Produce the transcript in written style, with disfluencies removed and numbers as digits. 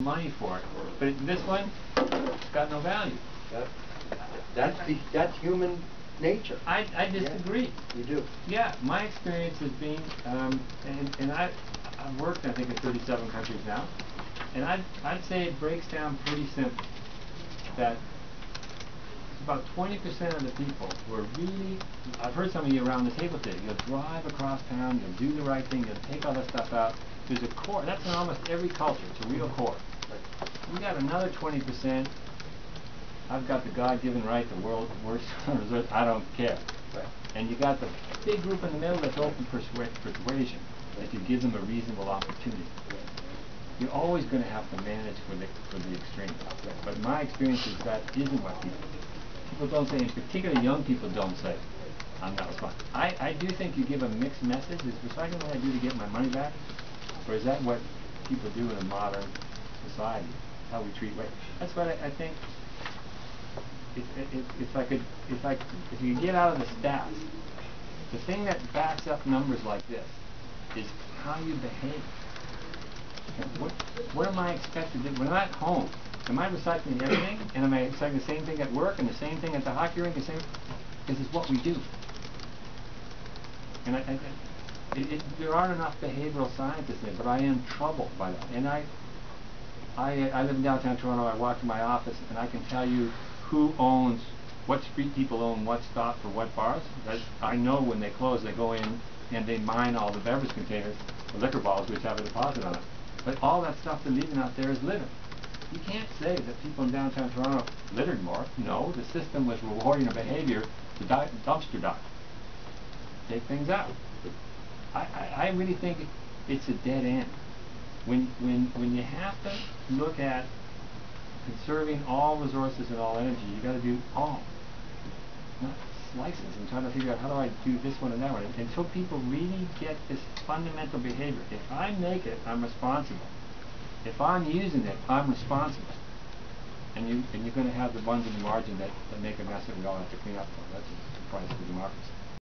money for it. But this one, it's got no value. That's human nature. I disagree. Yeah, you do. Yeah, my experience has been, and I've worked, I think, in 37 countries now, and I'd say it breaks down pretty simple. That about 20% of the people who are really, I've heard some of you around the table say, you'll drive across town, you'll do the right thing, you'll take all that stuff out. There's a core, that's in almost every culture, it's a real core. We got another 20%, I've got the God-given right, the world's worst resort, I don't care. Right. And you got the big group in the middle that's open persuasion, if you give them a reasonable opportunity. You're always going to have to manage for the extreme. But my experience is that isn't what people don't say, in particular young people don't say, I'm not responsible. I do think you give a mixed message. Is recycling what I do to get my money back? Or is that what people do in a modern society? How we treat waste? That's what I think. If you get out of the stats, the thing that backs up numbers like this is how you behave. What am I expected to do? When I'm at home, am I recycling everything? And am I recycling the same thing at work and the same thing at the hockey rink? This is what we do. And there aren't enough behavioral scientists in it, but I am troubled by that. And I live in downtown Toronto. I walk to my office, and I can tell you who owns, what street people own what stop for what bars. I know when they close, they go in and they mine all the beverage containers, the liquor bottles, which have a deposit on it. But all that stuff they're leaving out there is litter. You can't say that people in downtown Toronto littered more. No, the system was rewarding a behavior to dumpster dive. Take things out. I really think it's a dead end. When you have to look at conserving all resources and all energy, you got to do all, not slices and trying to figure out how do I do this one and that one. Until people really get this fundamental behavior. If I make it, I'm responsible. If I'm using it, I'm responsible. And you're going to have the ones in the margin that make a mess that we all have to clean up for. That's the price of democracy.